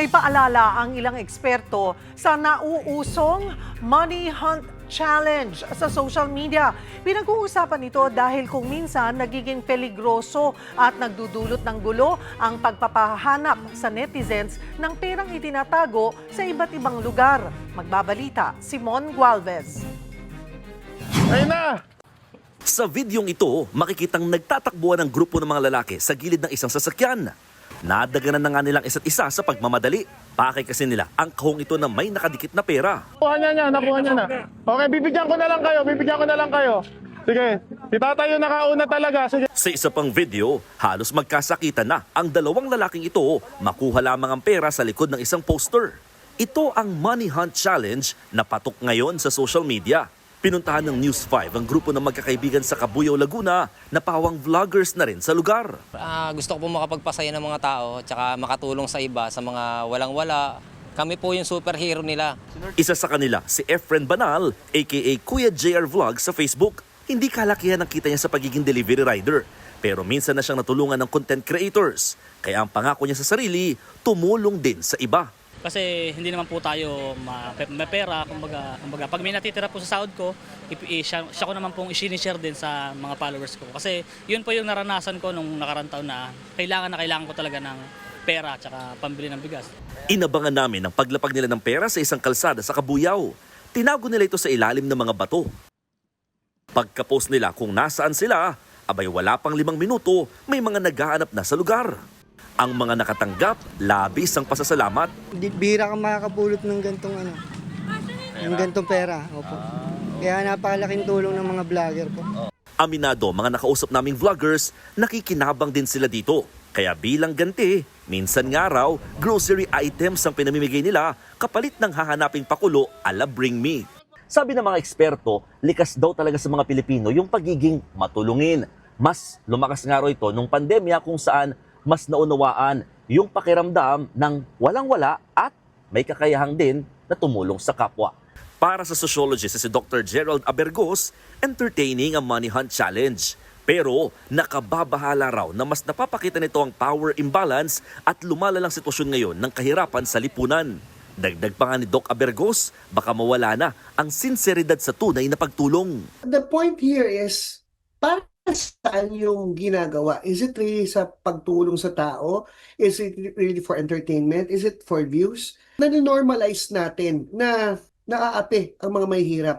May paalala ang ilang eksperto sa nauusong Money Hunt Challenge sa social media. Pinag-uusapan ito dahil kung minsan nagiging peligroso at nagdudulot ng gulo ang pagpapahanap sa netizens ng perang itinatago sa iba't ibang lugar. Magbabalita, Simon Gualvez. Ayun na! Sa videong ito, makikitang nagtatakbuhan ng grupo ng mga lalaki sa gilid ng isang sasakyan. Nadaganan na nga nilang isa't isa sa pagmamadali. Pakay kasi nila ang kahong ito na may nakadikit na pera. Nakuha niya na. Okay, bibigyan ko na lang kayo. Sige, itatayo na kauna talaga. Sige. Sa isa pang video, halos magkasakitan na ang dalawang lalaking ito. Makuha lamang ang pera sa likod ng isang poster. Ito ang Money Hunt Challenge na patok ngayon sa social media. Pinuntahan ng News 5 ang grupo ng magkakaibigan sa Cabuyao, Laguna na pawang vloggers na rin sa lugar. Gusto ko po makapagpasaya ng mga tao at makatulong sa iba, sa mga walang-wala. Kami po yung superhero nila. Isa sa kanila, si Efren Banal, aka Kuya JR Vlog sa Facebook. Hindi kalakihan ang kita niya sa pagiging delivery rider. Pero minsan na siyang natulungan ng content creators. Kaya ang pangako niya sa sarili, tumulong din sa iba. Kasi hindi naman po tayo may pera, kumbaga pag may natitira po sa sahod ko, siya ko naman pong i-share din sa mga followers ko. Kasi yun po yung naranasan ko nung nakarang taon na kailangan ko talaga ng pera at pambili ng bigas. Inabangan namin ang paglapag nila ng pera sa isang kalsada sa Cabuyao. Tinago nila ito sa ilalim ng mga bato. Pagka-post nila kung nasaan sila, abay wala pang 5 minuto, may mga naghahanap na sa lugar. Ang mga nakatanggap, labis ang pasasalamat. Bira ka makakapulot ng gantong pera. Opo. Kaya napakalaking tulong ng mga vlogger po. Aminado, mga nakausap naming vloggers, nakikinabang din sila dito. Kaya bilang ganti, minsan nga raw, grocery items ang pinamimigay nila kapalit ng hahanaping pakulo ala Bring Me. Sabi ng mga eksperto, likas daw talaga sa mga Pilipino yung pagiging matulungin. Mas lumakas nga raw ito nung pandemya kung saan mas naunawaan yung pakiramdam ng walang-wala at may kakayahang din na tumulong sa kapwa. Para sa sociologist si Dr. Gerald Abergos, entertaining ang Money Hunt Challenge. Pero nakababahala raw na mas napapakita nito ang power imbalance at lumalalang sitwasyon ngayon ng kahirapan sa lipunan. Dagdag pa nga ni Doc Abergos, baka mawala na ang sinseridad sa tunay na pagtulong. The point here is, para saan yung ginagawa? Is it really sa pagtulong sa tao? Is it really for entertainment? Is it for views? Nanonormalize natin na naaapi ang mga mahihirap.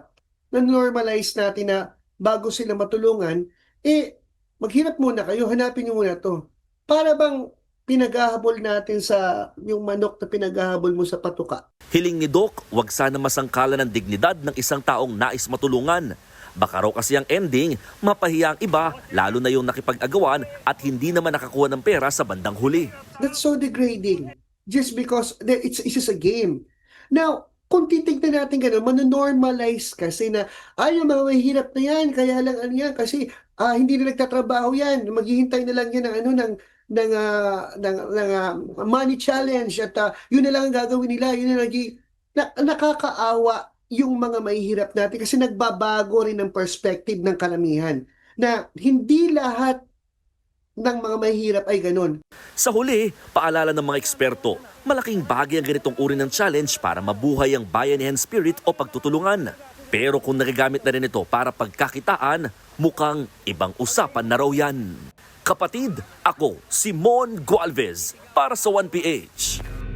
Nanonormalize natin na bago sila matulungan, maghirap muna kayo, hanapin nyo muna to. Para bang pinaghahabol natin sa yung manok na pinaghahabol mo sa patuka. Hiling ni Doc, wag sana masangkalan ng dignidad ng isang taong nais matulungan. Baka raw kasi ang ending, mapahiya ang iba, lalo na yung nakipag-agawan at hindi naman nakakuha ng pera sa bandang huli. That's so degrading. Just because it's just a game. Now, kung titignan natin gano'n, manonormalize kasi na, yung mga mahihirap na yan, kaya lang ano yan, kasi hindi na nagtatrabaho yan, maghihintay na lang yan ng money challenge at yun na lang ang gagawin nila, yun na nakakaawa yung mga mahihirap natin kasi nagbabago rin ang perspective ng karamihan na hindi lahat ng mga mahihirap ay ganun. Sa huli, paalala ng mga eksperto, malaking bagay ang ganitong uri ng challenge para mabuhay ang bayanihan spirit o pagtutulungan. Pero kung nagagamit na rin ito para pagkakitaan, mukhang ibang usapan na raw yan. Kapatid, ako, Simon Gualvez, para sa 1PH.